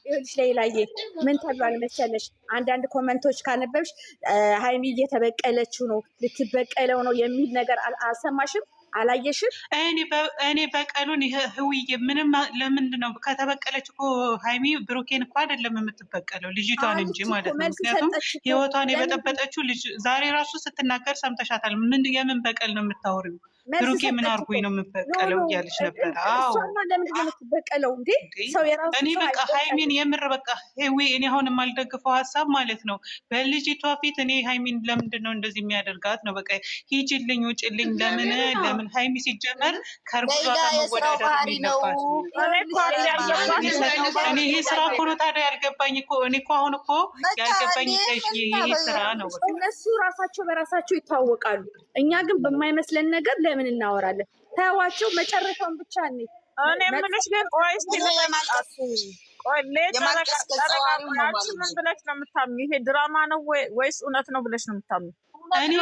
ይኸውልሽ ሌላዬ ምን ተብሏል መሰለሽ? አንዳንድ ኮመንቶች ካነበብሽ ሃይሚ እየተበቀለችው ነው ልትበቀለው ነው የሚል ነገር አልሰማሽም? አላየሽም? እኔ በቀሉን ህውዬ ምንም ለምንድን ነው ከተበቀለች እኮ ሃይሚ ብሩኬን እኮ አይደለም የምትበቀለው ልጅቷን እንጂ ማለት ነው። ምክንያቱም ህይወቷን የበጠበጠችው ልጅ ዛሬ ራሱ ስትናገር ሰምተሻታል። የምን በቀል ነው የምታወሪው? ብሩኬ ምን አርጎኝ ነው የምበቀለው እያለች ነበር። አዎ ለምንድን ነው የምትበቀለው እንዴ? ሰው የራሱ እኔ በቃ ሃይሚን የምር በቃ ሄዊ እኔ አሁን የማልደግፈው ሀሳብ ማለት ነው በልጅቷ ፊት እኔ ሃይሚን ለምንድን ነው እንደዚህ የሚያደርጋት ነው? በቃ ሂጂልኝ ውጭልኝ። ለምን ሃይሚ ሲጀመር ከእርጉዟ ጋር መወዳደር የሚለባት እኔ ይሄ ስራ እኮ ነው ታዲያ ያልገባኝ እኮ እኔ እኮ አሁን እኮ ያልገባኝ ይሄ ስራ ነው። እነሱ ራሳቸው በራሳቸው ይታወቃሉ። እኛ ግን በማይመስለን ነገር ለምን እናወራለን? ተዋቸው፣ መጨረሻውን ብቻ ነው። እኔ የምልሽ ግን ቆይ እስኪ ለማጣሱ ቆይ ምን ብለሽ ነው የምታምኚው? ይሄ ድራማ ነው ወይስ እውነት ነው ብለሽ ነው የምታምኚው? እኔ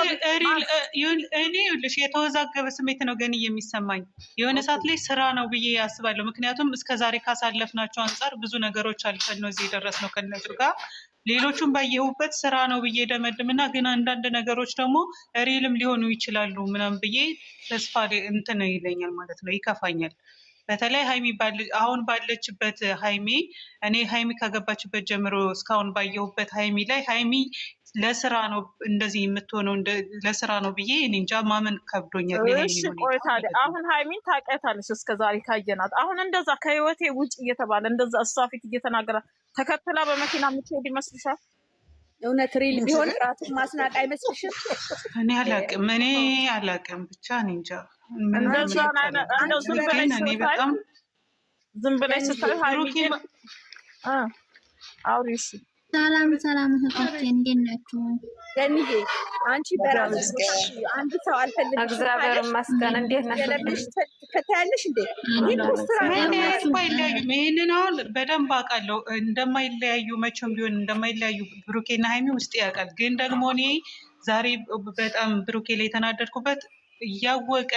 ይኸውልሽ የተወዛገበ ስሜት ነው ግን የሚሰማኝ የሆነ ሰዓት ላይ ስራ ነው ብዬ ያስባለሁ። ምክንያቱም እስከዛሬ ካሳለፍናቸው አንጻር ብዙ ተስፋ አልፈን ነው እዚህ የደረስነው ከነሱ ጋር ሌሎቹም ባየሁበት ስራ ነው ብዬ ደመድምና ግን አንዳንድ ነገሮች ደግሞ ሪልም ሊሆኑ ይችላሉ ምናምን ብዬ ተስፋ እንትን ይለኛል ማለት ነው፣ ይከፋኛል። በተለይ ሃይሚ አሁን ባለችበት ሃይሚ እኔ ሃይሚ ካገባችበት ጀምሮ እስካሁን ባየሁበት ሃይሚ ላይ ሃይሚ ለስራ ነው እንደዚህ የምትሆነው ለስራ ነው ብዬ እኔ እንጃ ማመን ከብዶኛል። እሺ ቆይ ታዲያ አሁን ሃይሚን ታውቂያታለሽ እስከዛሬ ካየናት፣ አሁን እንደዛ ከህይወቴ ውጭ እየተባለ እንደዛ እሷ ፊት እየተናገረ ተከትላ በመኪና የምትሄድ ይመስልሻል? እውነት ሪል ቢሆን ራሱን ማስናቅ አይመስልሽም? እኔ አላውቅም ብቻ እኔ እንጃ ዝም ብለሽ ስታይ ሃይሚን አውሪ። እሺ ሰላም እህቶቼ እንዴት ናችሁ? ገኒዬ አንቺ በራስሽ አንድ ሰው አልፈልግም እግዚአብሔር ይመስገን። እንዴት ነሽ? ከተያለሽ እንዴ ይሄንን አሁን በደንብ አውቃለሁ እንደማይለያዩ መቼም ቢሆን እንደማይለያዩ ብሩኬና ሃይሚ ውስጥ ያውቃል። ግን ደግሞ እኔ ዛሬ በጣም ብሩኬ ላይ የተናደድኩበት እያወቀ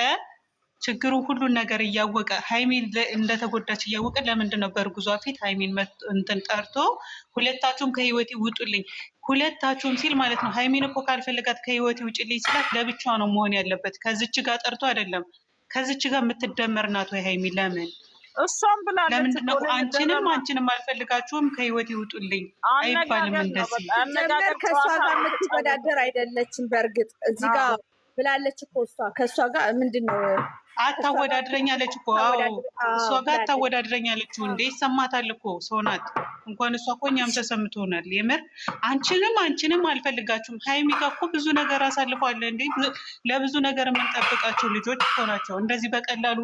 ችግሩ ሁሉን ነገር እያወቀ ሃይሚን እንደተጎዳች እያወቀ ለምንድን ነው በእርጉዟ ፊት ሃይሚን እንትን ጠርቶ ሁለታችሁም ከህይወቴ ውጡልኝ፣ ሁለታችሁም ሲል ማለት ነው። ሃይሚን እኮ ካልፈለጋት ከህይወቴ ውጭልኝ ስላት ለብቻዋ ነው መሆን ያለበት፣ ከዚች ጋር ጠርቶ አይደለም። ከዚች ጋር የምትደመር ናት ወይ ሃይሚ? ለምን እሷም ብላለች። ለምንድን ነው አንቺንም አልፈልጋችሁም ከህይወቴ ውጡልኝ አይባልም? እንደዚህ ከእሷ ጋር የምትወዳደር አይደለችም። በእርግጥ እዚህ ጋር ብላለች እኮ እሷ ከእሷ ጋር ምንድን ነው አታወዳድረኛለች እኮ እሷ ጋር አታወዳድረኛለች እንዴ? ይሰማታል እኮ ሰው ናት። እንኳን እሷ እኮ እኛም ተሰምቶናል። የምር አንቺንም አልፈልጋችሁም። ሃይሚ ጋር እኮ ብዙ ነገር አሳልፈዋል እንዴ። ለብዙ ነገር የምንጠብቃቸው ልጆች እኮ ናቸው። እንደዚህ በቀላሉ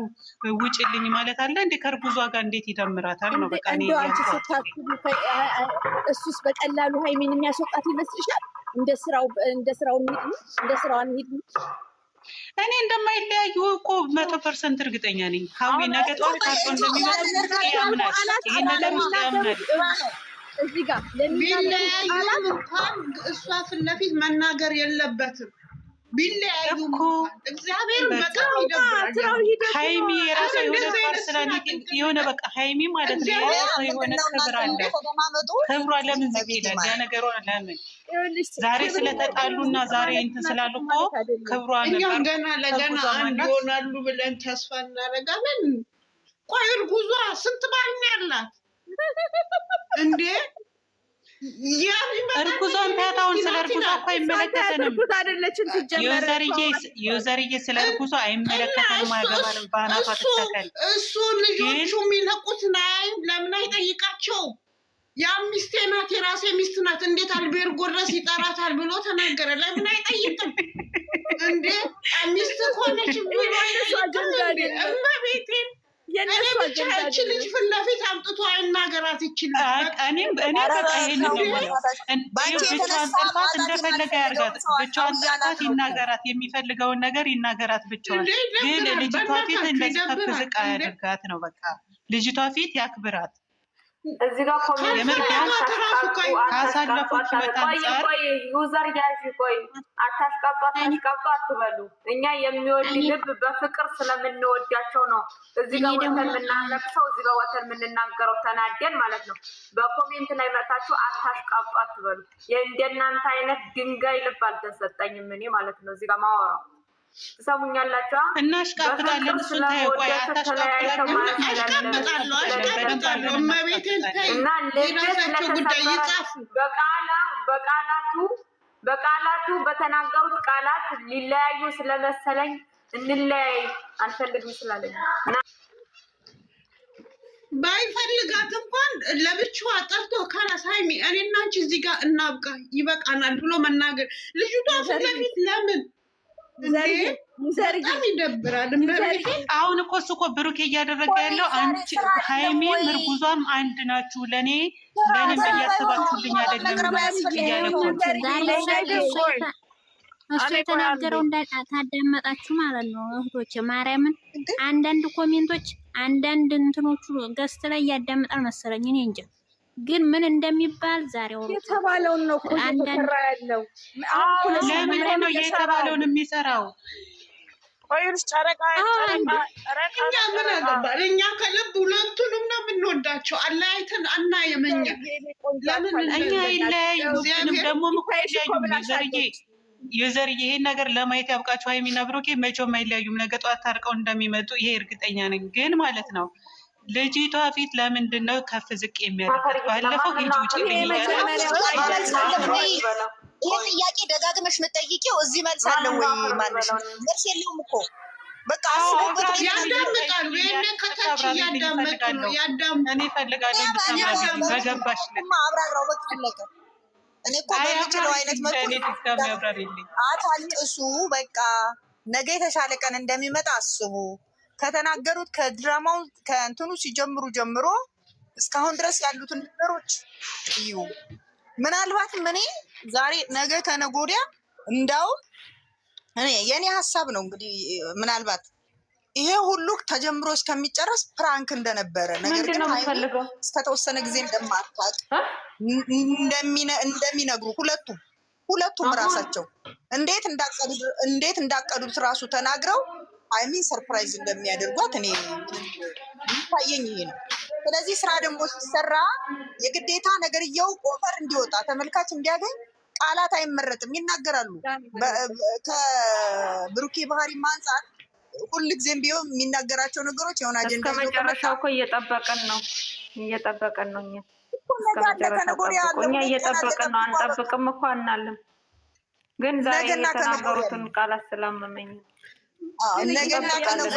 ውጭልኝ ማለት አለ እንዴ? ከእርጉዟ ጋር እንዴት ይደምራታል ነው በቃ። እሱስ በቀላሉ ሃይሚን የሚያስወጣት ይመስልሻል? እንደ ስራው እንሂድ እኔ እንደማይለያዩ እኮ 100% እርግጠኛ ነኝ። ሀዊ ነገ ጠዋት ታርቆ እንደሚመጡ ያምናል። ይሄን ነገር ውስጥ ያምናል። እዚህ ጋር ቢለያዩ እንኳን እሷ ፊት ለፊት መናገር የለበትም። ቢለያዩ እግዚአብሔር በጣም ይደብራል። ሃይሚ የራሷ የሆነ ፐርሰናል የሆነ በቃ ሃይሚ ማለት ነው የራሷ የሆነ ክብር አለ። ክብሯ ለምን ዝቅ ይላል? ያ ነገሯ ለምን ዛሬ ስለተጣሉና ዛሬ እንትን ስላሉ እኮ ክብሯ ነበር። ገና ለገና አንድ ይሆናሉ ብለን ተስፋ እናደርጋለን። ቆይ እርጉዟ ስንት ባል ነው ያላት እንዴ? እርጉዟን ታታውን ስለ እርጉዟ እኮ አይመለከተንም። ዩዘርዬ ስለ እርጉዟ አይመለከተንም። አያገባንም። በአናቷ ትተከል። እሱ ልጆቹ የሚለቁት ናይ ለምን አይጠይቃቸው? ያ ሚስቴ ናት የራሴ ሚስት ናት እንዴት አልቤርጎ ድረስ ይጠራታል ብሎ ተናገረ። ለምን አይጠይቅም እንዴ? ሚስት ሆነች ብሎ እመቤቴን የነሱ ልጅ ፊት ለፊት አምጥቶ አይናገራት ይችላል። እኔም በቃ ይሄንን ብቻዋን ጠርቷት እንደፈለገ ያርጋት። ብቻዋን ጠርቷት ይናገራት፣ የሚፈልገውን ነገር ይናገራት ብቻዋን። ግን ልጅቷ ፊት እንደዚህ ከፍ ዝቅ አያደርጋት ነው በቃ። ልጅቷ ፊት ያክብራት። እዚህ ጋር ኮሜንት ካሳለፉት ህይወት አንጻር ዩዘር ያዥ ቆይ አታሽቃጡ አትበሉ። እኛ የሚወድ ልብ በፍቅር ስለምንወዳቸው ነው እዚህ ጋር ወተን የምናለቅሰው እዚህ ጋር ወተን የምንናገረው ተናደን ማለት ነው። በኮሜንት ላይ መታችሁ አታሽቃጡ አትበሉ። የእንደናንተ አይነት ድንጋይ ልብ አልተሰጠኝም እኔ ማለት ነው። እዚህ ጋር ማወራው ትሰሙኛላችሁ? እናሽቃብጣለን። እሱን ታዩ ቆይ አታሽቃብጣለን። እና ለራሳቸው ጉዳይ ይጻፉ። በቃላቱ በተናገሩት ቃላት ሊለያዩ ስለመሰለኝ እንለያይ አልፈልግም ስላለኝ ባይፈልጋት እንኳን ለብቻዋ ጠርቶ ካላስ ሃይሚ እኔና አንቺ እዚህ ጋር እናብቃ ይበቃናል ብሎ መናገር ልጅቷ ፊት ለፊት ለምን በጣም ይደብራል። አሁን እኮ እሱ እኮ ብሩኬ እያደረገ ያለው አንቺ ሃይሚም እርጉዟም አንድ ናችሁ፣ ለእኔ እያሰባችሁልኝ አይደለም እያለ እሱ የተናገረው ታዳመጣችሁ ማለት ነው እህቶች። ማርያምን አንዳንድ ኮሜንቶች አንዳንድ እንትኖቹ ገስት ላይ ያዳምጣል መሰለኝ እኔ እንጃ ግን ምን እንደሚባል ዛሬው የተባለውን ነው እኮ እየተሰራ ያለው። ለምን ነው የተባለውን የሚሰራው? ቆይስ ጨረቃ እኛ ምን አገባን? እኛ ከልብ ሁለቱንም ነው የምንወዳቸው። አላይተን አናየመኛ ለምን እኛ ይለያዩንም ደግሞ የዘርዬ ይሄን ነገር ለማየት ያብቃቸው። ሃይሚና ብሩኬ መቼም አይለያዩም። ነገ ጠዋት ታርቀው እንደሚመጡ ይሄ እርግጠኛ ነኝ። ግን ማለት ነው ልጅቷ ፊት ለምንድን ነው ከፍ ዝቅ የሚያደርግ? ባለፈው ሂጂ ውጪ ይሄ ጥያቄ ደጋግመሽ መጠይቂው እዚህ መልስ አለ ወይ? ማለሽ መልስ የለውም እኮ በቃ አስቡበት። ያዳምጣሉ። የኔ ከታች ያዳምጡ ነው ያዳምጡ። እኔ ፈልጋለሁ እንድታማኝ በገባሽ ልክ አብራራው በቃ አለቀ። እኔ እኮ በሚችለው አይነት መልኩ አታልቅሱ። በቃ ነገ የተሻለ ቀን እንደሚመጣ አስቡ። ከተናገሩት ከድራማው ከእንትኑ ሲጀምሩ ጀምሮ እስካሁን ድረስ ያሉትን ነገሮች እዩ። ምናልባትም እኔ ዛሬ ነገ ከነገ ወዲያ እንዳውም እኔ የኔ ሀሳብ ነው እንግዲህ ምናልባት ይሄ ሁሉ ተጀምሮ እስከሚጨረስ ፕራንክ እንደነበረ ነገር ግን እስከተወሰነ ጊዜ እንደማታውቅ እንደሚነግሩ ሁለቱም ራሳቸው እንዴት እንዳቀዱት ራሱ ተናግረው አይሚን ሰርፕራይዝ እንደሚያደርጓት እኔ ይታየኝ ይሄ ነው። ስለዚህ ስራ ደግሞ ሲሰራ የግዴታ ነገርየው ኦፈር እንዲወጣ ተመልካች እንዲያገኝ ቃላት አይመረጥም፣ ይናገራሉ። ከብሩኬ ባህሪ አንፃር ሁልጊዜም ቢሆን የሚናገራቸው ነገሮች የሆነ አጀንዳ ከመጨረሻው እኮ እየጠበቀን ነው እኛ እየጠበቀን ነው። አንጠብቅም እኮ አናልም፣ ግን ዛሬ የተናገሩትን ቃላት ስላመመኝ ነገና ከነገ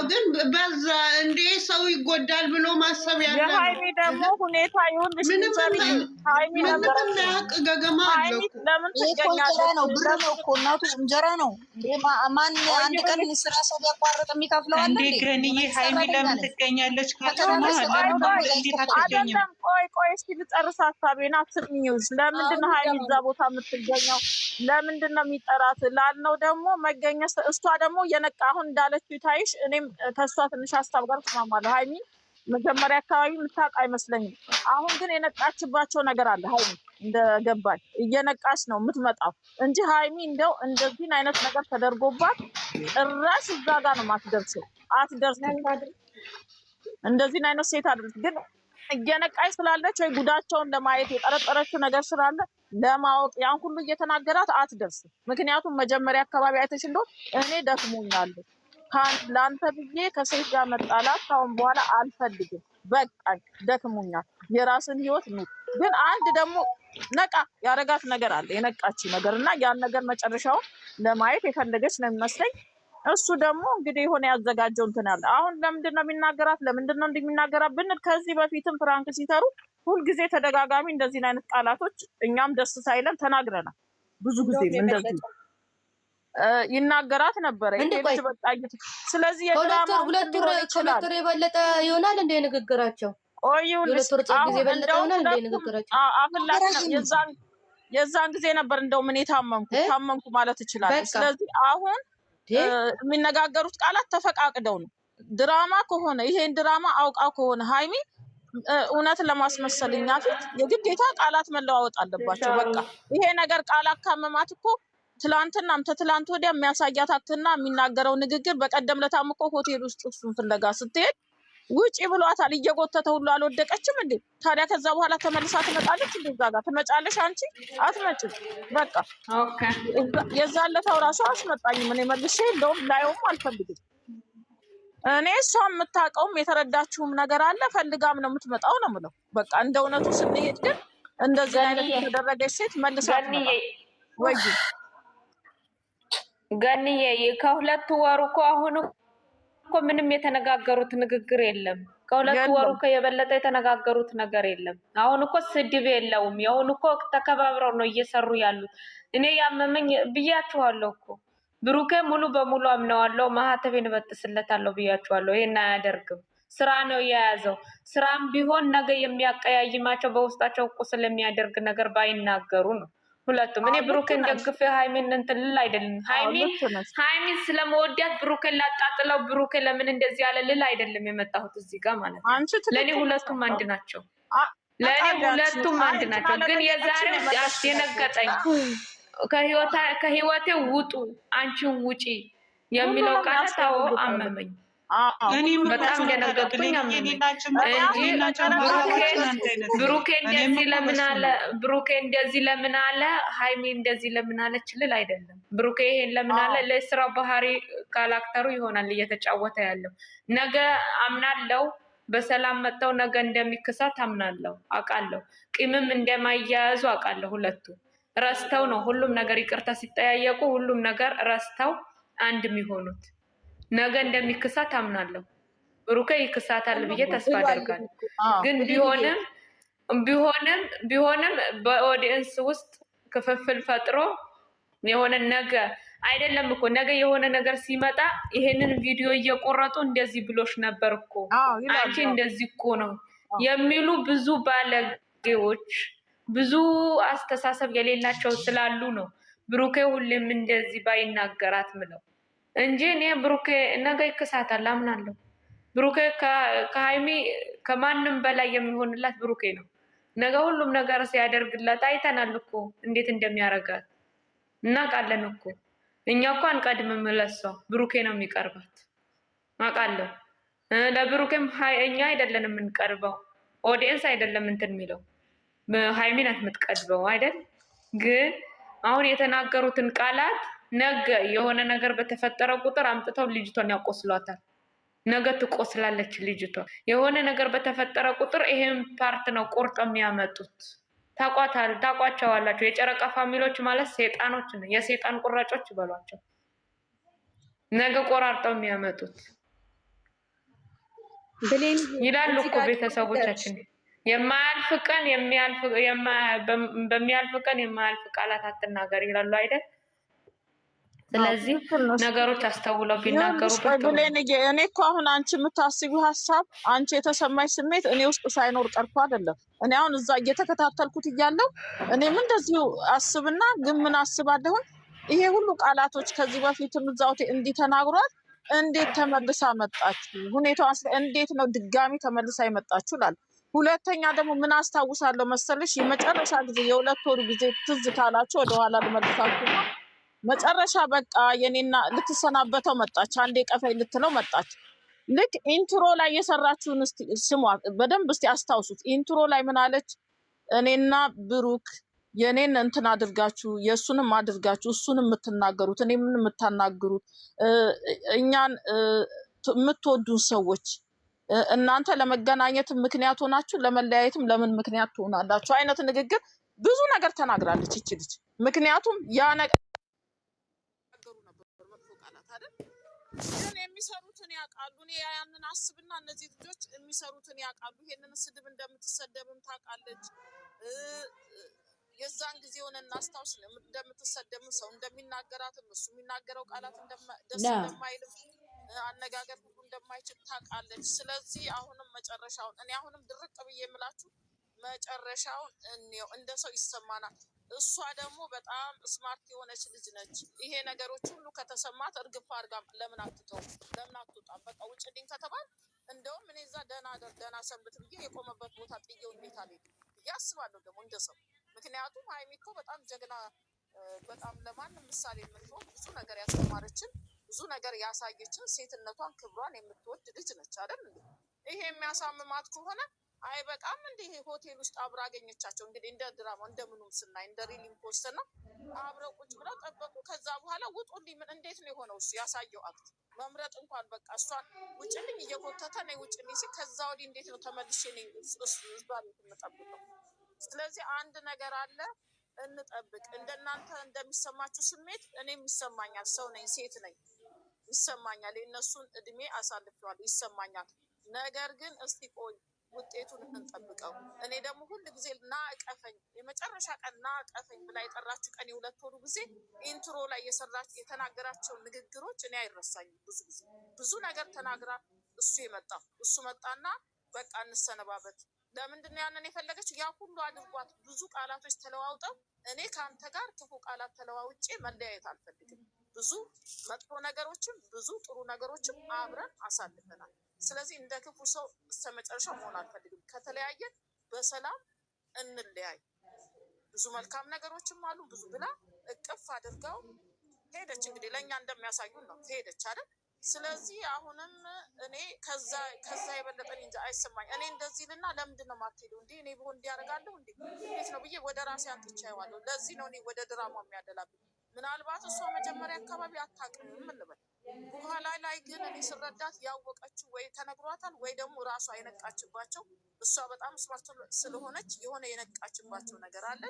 ግን በዛ እንዴ ሰው ይጎዳል ብሎ ማሰብ ያለ ነው። ሃይሚ ደግሞ ሁኔታ ይሁን ምንም ገገማ አለው። ለምን ትገኛለህ ነው? ብር ነው እኮ እናቱ እንጀራ ነው። ማን አንድ ቀን ስራ ሰው ቢያቋርጥ የሚከፍለው አለ እንዴ? ገንዬ ሃይሚ ለምን ትገኛለች? አይደለም ቆይ እስኪ ልጨርስ ሀሳቤን። አትስሚኝስ? ለምንድን ነው ሃይሚ እዛ ቦታ የምትገኘው? ለምንድን ነው የሚጠራት ላልነው ደግሞ መገኘት እሷ ደግሞ የነቃ አሁን እንዳለችው ታይሽ እኔም ከሷ ትንሽ ሀሳብ ጋር ተስማማለሁ። ሃይሚ መጀመሪያ አካባቢ የምታውቅ አይመስለኝም። አሁን ግን የነቃችባቸው ነገር አለ። ሃይሚ እንደገባኝ እየነቃች ነው የምትመጣው እንጂ ሃይሚ እንደው እንደዚህን አይነት ነገር ተደርጎባት ጭራሽ እዛ ጋር ነው አትደርስም። እንደዚህን አይነት ሴት አይደለች። ግን እየነቃች ስላለች ወይ ጉዳቸውን ለማየት የጠረጠረችው ነገር ስላለ ለማወቅ ያን ሁሉ እየተናገራት አትደርስም። ምክንያቱም መጀመሪያ አካባቢ አይተሽ እንደው እኔ ደክሞኛል ለአንተ ብዬ ከሴት ጋር መጣላት ካሁን በኋላ አልፈልግም፣ በቃ ደክሞኛል፣ የራስን ህይወት ኑር። ግን አንድ ደግሞ ነቃ ያረጋት ነገር አለ፣ የነቃች ነገር እና ያን ነገር መጨረሻውን ለማየት የፈለገች ነው የሚመስለኝ። እሱ ደግሞ እንግዲህ የሆነ ያዘጋጀው እንትን አለ። አሁን ለምንድን ነው የሚናገራት? ለምንድን ነው እንደሚናገራት ብንል ከዚህ በፊትም ፍራንክ ሲሰሩ ሁልጊዜ ተደጋጋሚ እንደዚህ አይነት ቃላቶች እኛም ደስ ሳይለን ተናግረናል። ብዙ ጊዜ እንደዚህ ይናገራት ነበረ። ይሄ በቃ ስለዚህ የድራማ ሁለት ወር የበለጠ ይሆናል እንደ ንግግራቸው ሁለት ወር ጊዜ የበለጠ ይሆናል እንደ ንግግራቸው የዛን ጊዜ ነበር እንደው ምን ታመምኩ ማለት እችላለሁ። ስለዚህ አሁን የሚነጋገሩት ቃላት ተፈቃቅደው ነው። ድራማ ከሆነ ይሄን ድራማ አውቃው ከሆነ ሃይሚ እውነት ለማስመሰልኛ ፊት የግዴታ ቃላት መለዋወጥ አለባቸው። በቃ ይሄ ነገር ቃል አካመማት እኮ ትላንትናም ተትላንት ወዲያ የሚያሳያት አክትና የሚናገረው ንግግር በቀደም ለታም እኮ ሆቴል ውስጥ እሱን ፍለጋ ስትሄድ ውጪ ብሏታል። እየጎተተ ሁሉ አልወደቀችም እንዴ? ታዲያ ከዛ በኋላ ተመልሳ ትመጣለች እንዴ? እዛ ጋር ትመጫለሽ አንቺ? አትመጭም። በቃ የዛለታው ራሱ አስመጣኝም። እኔ መልሼ እንደውም ላየውም አልፈልግም። እኔ እሷ የምታውቀውም የተረዳችውም ነገር አለ። ፈልጋም ነው የምትመጣው ነው የምለው። በቃ እንደ እውነቱ ስንሄድ ግን እንደዚህ አይነት የተደረገች ሴት መልሳ ወይ ገንዬ ከሁለት ወሩ እኮ አሁን እኮ ምንም የተነጋገሩት ንግግር የለም። ከሁለት ወሩ እኮ የበለጠ የተነጋገሩት ነገር የለም። አሁን እኮ ስድብ የለውም። አሁን እኮ ተከባብረው ነው እየሰሩ ያሉት። እኔ ያመመኝ ብያችኋለሁ እኮ ብሩኬ ሙሉ በሙሉ አምነዋለሁ። ማህተቤን እበጥስለታለሁ ብያችኋለሁ። ይሄን አያደርግም። ስራ ነው የያዘው። ስራም ቢሆን ነገ የሚያቀያይማቸው በውስጣቸው እኮ ስለሚያደርግ ነገር ባይናገሩ ነው ሁለቱም። እኔ ብሩኬን ደግፌ ሃይሚን እንትን ልል አይደለም። ሃይሚን ስለመወዳት ብሩኬን ላጣጥለው ብሩኬ ለምን እንደዚህ ያለ ልል አይደለም የመጣሁት እዚህ ጋር ማለት ነው። ለእኔ ሁለቱም አንድ ናቸው። ግን የዛሬው ያስደነገጠኝ ከህይወቴ ውጡ አንቺን ውጪ የሚለው ቃል ታው አመመኝ። በጣም ደነገጥኩኝ። ብሩኬ እንደዚህ ለምን አለ ሃይሚ እንደዚህ ለምን አለች ልል አይደለም። ብሩኬ ይሄን ለምን አለ ለስራው ባህሪ ካራክተሩ ይሆናል እየተጫወተ ያለው። ነገ አምናለው በሰላም መጥተው ነገ እንደሚክሳት አምናለው አውቃለሁ። ቂምም እንደማያያዙ አውቃለሁ። ሁለቱ ረስተው ነው ሁሉም ነገር ይቅርታ ሲጠያየቁ ሁሉም ነገር ረስተው አንድ የሚሆኑት። ነገ እንደሚክሳት አምናለሁ። ብሩኬ ይክሳታል ብዬ ተስፋ አደርጋለሁ። ግን ቢሆንም በኦዲየንስ ውስጥ ክፍፍል ፈጥሮ የሆነ ነገ አይደለም እኮ ነገ የሆነ ነገር ሲመጣ ይሄንን ቪዲዮ እየቆረጡ እንደዚህ ብሎሽ ነበር እኮ አንቺ እንደዚህ እኮ ነው የሚሉ ብዙ ባለጌዎች ብዙ አስተሳሰብ የሌላቸው ስላሉ ነው ብሩኬ ሁሌም እንደዚህ ባይናገራት ምለው እንጂ እኔ ብሩኬ ነገ ይክሳታል አምናለሁ። ብሩኬ ከሃይሚ ከማንም በላይ የሚሆንላት ብሩኬ ነው። ነገ ሁሉም ነገር ሲያደርግላት አይተናል እኮ እንዴት እንደሚያረጋት እናውቃለን እኮ። እኛ እኮ አንቀድምም ለሷ ብሩኬ ነው የሚቀርባት አውቃለሁ። ለብሩኬም እኛ አይደለን የምንቀርበው ኦዲየንስ አይደለም እንትን የሚለው ሃይሚ ናት የምትቀድበው አይደል? ግን አሁን የተናገሩትን ቃላት ነገ የሆነ ነገር በተፈጠረ ቁጥር አምጥተው ልጅቷን ያቆስሏታል። ነገ ትቆስላለች ልጅቷ። የሆነ ነገር በተፈጠረ ቁጥር ይሄን ፓርት ነው ቆርጦ የሚያመጡት። ታቋቸዋላችሁ። የጨረቃ ፋሚሊዎች ማለት ሰይጣኖች ነው። የሰይጣን ቁራጮች ይበሏቸው። ነገ ቆራርጠው የሚያመጡት ይላሉ እኮ ቤተሰቦቻችን። የማያልፍ ቀን በሚያልፍ ቀን የማያልፍ ቃላት አትናገር ይላሉ አይደል? ስለዚህ ነገሮች አስተውለው ቢናገሩበት። እኔ እኮ አሁን አንቺ የምታስቢው ሀሳብ አንቺ የተሰማሽ ስሜት እኔ ውስጥ ሳይኖር ቀርቶ አይደለም። እኔ አሁን እዛ እየተከታተልኩት እያለሁ እኔም እንደዚሁ አስብና ግን ምን አስባለሁን ይሄ ሁሉ ቃላቶች ከዚህ በፊትም እዛው እንዲህ ተናግሯል። እንዴት ተመልሳ መጣችሁ? ሁኔታው እንዴት ነው ድጋሚ ተመልሳ የመጣችሁ ላል። ሁለተኛ ደግሞ ምን አስታውሳለሁ መሰለሽ የመጨረሻ ጊዜ የሁለት ወሩ ጊዜ ትዝ ካላችሁ ወደኋላ ልመልሳችሁ ነው። መጨረሻ በቃ የኔና ልትሰናበተው መጣች። አንዴ ቀፈይ ልትለው መጣች። ልክ ኢንትሮ ላይ የሰራችሁን እስቲ ስሟ በደንብ እስቲ አስታውሱት። ኢንትሮ ላይ ምን አለች? እኔና ብሩክ የኔን እንትን አድርጋችሁ የእሱንም አድርጋችሁ እሱንም የምትናገሩት እኔ ምን የምታናግሩት እኛን የምትወዱን ሰዎች እናንተ ለመገናኘት ምክንያት ሆናችሁ ለመለያየትም ለምን ምክንያት ትሆናላችሁ አይነት ንግግር ብዙ ነገር ተናግራለች ይቺ ልጅ። ምክንያቱም ያ ነገር ግን የሚሰሩትን ያውቃሉ። እኔ ያንን አስብና እነዚህ ልጆች የሚሰሩትን ያውቃሉ። ይሄንን ስድብ እንደምትሰደብም ታውቃለች። የዛን ጊዜ ሆነ እናስታውስ እንደምትሰደብ ሰው እንደሚናገራትም እሱ የሚናገረው ቃላት ደስ እንደማይልም አነጋገር ሁሉ እንደማይችል ታውቃለች። ስለዚህ አሁንም መጨረሻውን እኔ አሁንም ድርቅ ብዬ የምላችሁ መጨረሻውን እንደ ሰው ይሰማናል። እሷ ደግሞ በጣም ስማርት የሆነች ልጅ ነች። ይሄ ነገሮች ሁሉ ከተሰማት እርግፍ አድርጋ ለምን አትተው ለምን አትወጣም? በቃ ውጭልኝ ከተባል እንደውም እኔ እዛ ደህና ሰንብት ብዬ የቆመበት ቦታ ጥዬው እንዴት አልሄድም ብዬ አስባለሁ ደግሞ እንደ ሰው። ምክንያቱም ሀይሚ እኮ በጣም ጀግና፣ በጣም ለማንም ምሳሌ የምትሆን ብዙ ነገር ያስተማረችን ብዙ ነገር ያሳየችን ሴትነቷን ክብሯን የምትወድ ልጅ ነች አይደል? ይሄ የሚያሳምማት ከሆነ አይ በጣም እንደ ይሄ ሆቴል ውስጥ አብራ አገኘቻቸው። እንግዲህ እንደ ድራማ እንደምኑም ስናይ እንደ ሪሊንግ ፖስተር ነው። አብረው ቁጭ ብለው ጠበቁ። ከዛ በኋላ ውጡልኝ፣ ምን እንዴት ነው የሆነው? እሱ ያሳየው አክት መምረጥ እንኳን በቃ እሷን ውጭልኝ እየጎተተ ነው ውጭልኝ ሲል ከዛ ወዲህ እንዴት ነው ተመልሼ እዛ ቤት የምጠብቀው? ስለዚህ አንድ ነገር አለ፣ እንጠብቅ። እንደናንተ እንደሚሰማችሁ ስሜት እኔም ይሰማኛል። ሰው ነኝ፣ ሴት ነኝ፣ ይሰማኛል። የእነሱን እድሜ አሳልፌዋለሁ፣ ይሰማኛል። ነገር ግን እስቲ ቆይ ውጤቱን እንጠብቀው። እኔ ደግሞ ሁል ጊዜ ና እቀፈኝ፣ የመጨረሻ ቀን ና እቀፈኝ ብላ የጠራችሁ ቀን የሁለት ወሩ ጊዜ ኢንትሮ ላይ የተናገራቸውን ንግግሮች እኔ አይረሳኝም። ብዙ ጊዜ ብዙ ነገር ተናግራ እሱ መጣና በቃ እንሰነባበት። ለምንድን ነው ያንን የፈለገችው? ያ ሁሉ አድርጓት ብዙ ቃላቶች ተለዋውጠው እኔ ከአንተ ጋር ክፉ ቃላት ተለዋውጬ መለያየት አልፈልግም። ብዙ መጥፎ ነገሮችም ብዙ ጥሩ ነገሮችም አብረን አሳልፈናል። ስለዚህ እንደ ክፉ ሰው እስከ መጨረሻው መሆን አልፈልግም። ከተለያየን በሰላም እንለያይ። ብዙ መልካም ነገሮችም አሉ ብዙ ብላ እቅፍ አድርገው ሄደች። እንግዲህ ለእኛ እንደሚያሳዩን ነው ሄደች አይደል? ስለዚህ አሁንም እኔ ከዛ የበለጠ እንጃ አይሰማኝ። እኔ እንደዚህ ልና ለምንድን ነው የማትሄደው? እንዴ እኔ ብሆን እንዲያደርጋለሁ እንዴ እንዴት ነው ብዬ ወደ ራሴ አንጥቻ ይዋለሁ። ለዚህ ነው እኔ ወደ ድራማ የሚያደላብኝ። ምናልባት እሷ መጀመሪያ አካባቢ አታውቅም እንበል፣ በኋላ ላይ ግን እኔ ስረዳት ያወቀችው ወይ ተነግሯታል ወይ ደግሞ ራሷ የነቃችባቸው፣ እሷ በጣም ስማርት ስለሆነች የሆነ የነቃችባቸው ነገር አለ።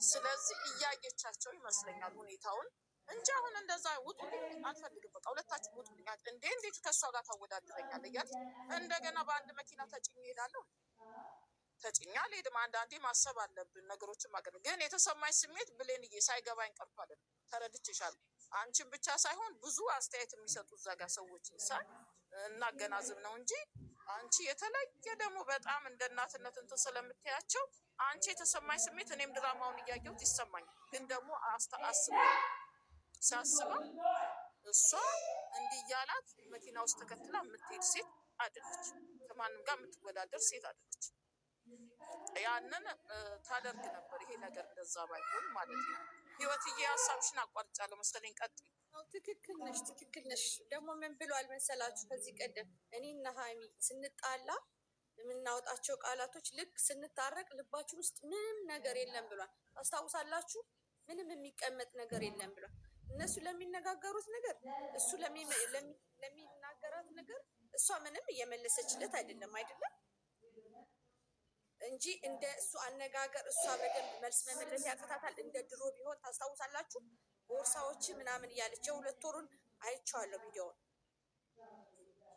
ስለዚህ እያየቻቸው ይመስለኛል ሁኔታውን እንጂ አሁን እንደዛ ውጡልኝ አልፈልግም፣ በቃ ሁለታችሁ ውጡልኝ እንዴ እንዴት ከእሷ ጋር ታወዳድረኛለህ እያለች እንደገና በአንድ መኪና ተጭኜ እሄዳለሁ። ተጭኛ አልሄድም። አንዳንዴ ማሰብ አለብን ነገሮችን ማገር። ግን የተሰማኝ ስሜት ብሌንዬ ሳይገባኝ ቀርቶ አይደለም፣ ተረድቼሻለሁ። አንቺን ብቻ ሳይሆን ብዙ አስተያየት የሚሰጡ እዛ ጋር ሰዎች ይሳል እናገናዝብ ነው እንጂ አንቺ የተለየ ደግሞ በጣም እንደ እናትነት እንትን ስለምታያቸው አንቺ የተሰማኝ ስሜት እኔም ድራማውን እያየሁት ይሰማኛል። ግን ደግሞ ሳስበው እሷ እንዲህ እያላት መኪና ውስጥ ተከትላ የምትሄድ ሴት አይደለች፣ ከማንም ጋር የምትወዳደር ሴት አይደለች። ያንን ታደርግ ነበር። ይሄ ነገር እንደዛ ባይሆን ማለት ነው። ህይወትዬ ሀሳብሽን አቋርጫለሁ መሰለኝ፣ ቀጥይ። ትክክል ነሽ። ደግሞ ምን ብሏል መሰላችሁ? ከዚህ ቀደም እኔና ሀይሚ ስንጣላ የምናወጣቸው ቃላቶች ልክ ስንታረቅ ልባችን ውስጥ ምንም ነገር የለም ብሏል። ታስታውሳላችሁ? ምንም የሚቀመጥ ነገር የለም ብሏል። እነሱ ለሚነጋገሩት ነገር እሱ ለሚናገራት ነገር እሷ ምንም እየመለሰችለት አይደለም እንጂ እንደ እሱ አነጋገር እሷ በደንብ መልስ መመለስ ያቅታታል። እንደ ድሮ ቢሆን ታስታውሳላችሁ? ቦርሳዎች ምናምን እያለች የሁለት ወሩን አይቼዋለሁ ቪዲዮውን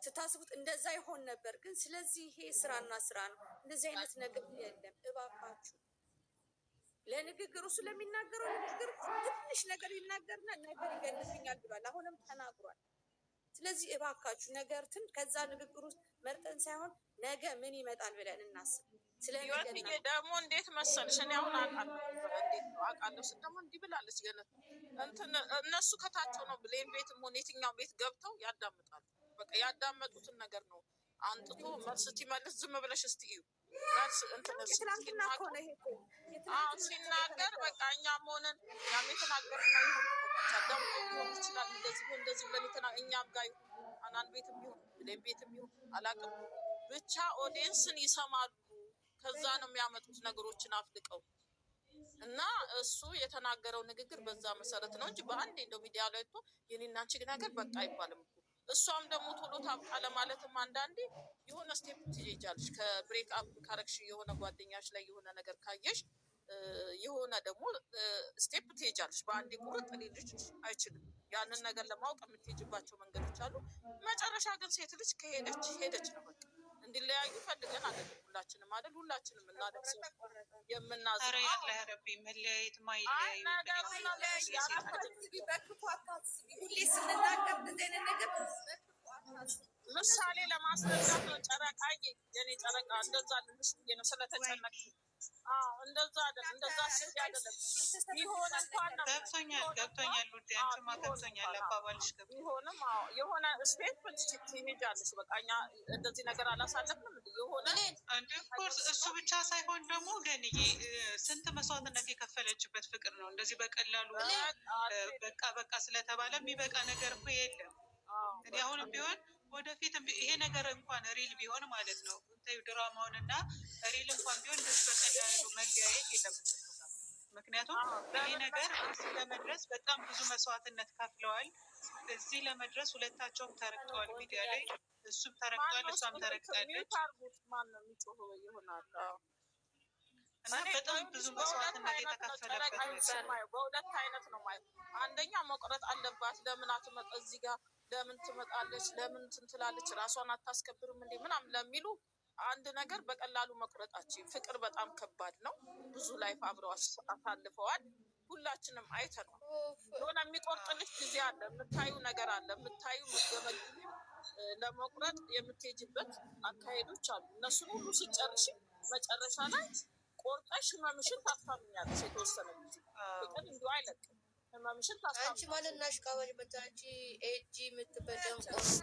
ስታስቡት እንደዛ ይሆን ነበር። ግን ስለዚህ ይሄ ስራና ስራ ነው። እንደዚህ አይነት ነገር የለም። እባካችሁ ለንግግሩ ስለሚናገረው ንግግር ትንሽ ነገር ይናገርና ነገር ይገንብኛል ብሏል። አሁንም ተናግሯል። ስለዚህ እባካችሁ ነገርትን ከዛ ንግግር ውስጥ መርጠን ሳይሆን ነገ ምን ይመጣል ብለን እናስብ። ስለዚህ ደግሞ እንዴት መሰልሽ እኔ አሁን አውቃለሁ ስል ደግሞ እንዲህ ብላለች ገነት እነሱ ከታቸው ነው ብሌን ቤትም ሆነ የትኛው ቤት ገብተው ያዳምጣሉ። በቃ ያዳመጡትን ነገር ነው አንጥቶ መልስ ሲመልስ ዝም ብለሽ እስቲ እዩ መልስ ሲናገር በቃ እኛም ሆነን ያም የተናገርነው ይሆን ይችላል እንደዚህ ብለን እኛም ጋር ይሁን አናን ቤትም ይሁን ብሌን ቤትም ይሁን አላውቅም ብቻ ኦዲየንስን ይሰማሉ። ከዛ ነው የሚያመጡት ነገሮችን አፍልቀው እና እሱ የተናገረው ንግግር በዛ መሰረት ነው እንጂ በአንዴ እንደው ሚዲያ ላይ እኮ የኔና አንቺ ነገር በቃ አይባልም እኮ። እሷም ደግሞ ቶሎ ታብቃ ለማለትም አንዳንዴ የሆነ ስቴፕ ትሄጃለሽ። ከብሬክ አፕ ካረግሽ የሆነ ጓደኛሽ ላይ የሆነ ነገር ካየሽ የሆነ ደግሞ ስቴፕ ትሄጃለሽ። በአንዴ ቁርጥ ሊልሽ አይችልም። ያንን ነገር ለማወቅ የምትሄጅባቸው መንገዶች አሉ። መጨረሻ ግን ሴት ልጅ ከሄደች ሄደች ነው በቃ። እንዲለያዩ ፈልገን አይደለም ሁላችንም አይደል ሁላችንም እናደርሰው የምናዝረው ያለ ረቢ መለያየት ማይለያዩ ምሳሌ ለማስረዳት ነው። ጨረቃዬ የኔ ጨረቃ እንደዛ ልልሽ ብዬ ነው ስለተጨነቅሽ እንደዛ አይደለም፣ እንደዛ አስቤ አይደለም። ቢሆን እንኳን ነው ገብቶኛል ውዴ፣ አንቺማ ገብቶኛል፣ አባባልሽ ገብቶኛል። ቢሆንም የሆነ ስቴትመንት ትሄጃለሽ። በቃ እኛ እንደዚህ ነገር አላሳለፍንም የሆነ እንደ ኮርስ እሱ ብቻ ሳይሆን ደግሞ ገንዬ ስንት መስዋዕትነት የከፈለችበት ፍቅር ነው። እንደዚህ በቀላሉ በቃ ስለተባለ የሚበቃ ነገር እኮ የለም። እኔ አሁንም ቢሆን ወደፊት ይሄ ነገር እንኳን ሪል ቢሆን ማለት ነው ታዩ ድራማውን እና ሪል እንኳን ቢሆን እንደዚህ በቀላሉ መለያየት የለበትም። ምክንያቱም ይሄ ነገር እዚህ ለመድረስ በጣም ብዙ መስዋዕትነት ከፍለዋል። እዚህ ለመድረስ ሁለታቸውም ተረግጠዋል። ሚዲያ ላይ እሱም ተረግጠዋል፣ እሷም ተረግጣለች እና በጣም ብዙ መስዋዕትነት የተከፈለበት በሁለት አይነት ነው ማለት። አንደኛ መቁረጥ አለባት። ለምን አትመጣ እዚህ ጋር ለምን ትመጣለች? ለምን ትንትላለች? ራሷን አታስከብርም እንዴ ምናምን ለሚሉ አንድ ነገር በቀላሉ መቁረጣችን። ፍቅር በጣም ከባድ ነው። ብዙ ላይፍ አብረው አሳልፈዋል። ሁላችንም አይተነዋል። የሆነ የሚቆርጥልሽ ጊዜ አለ፣ የምታዩ ነገር አለ፣ የምታዩ ምትገመግቢ ለመቁረጥ የምትሄጅበት አካሄዶች አሉ። እነሱን ሁሉ ስጨርሽ መጨረሻ ላይ ቆርጠሽ ህመምሽን ታስታምኛለሽ። የተወሰነ ጊዜ ፍቅር እንዲሁ አይለቅም። ህመምሽን ታስታምኛለሽ። አንቺ ማለት ናሽ ቃበል በታንቺ ኤጂ የምትበደም ቆርማ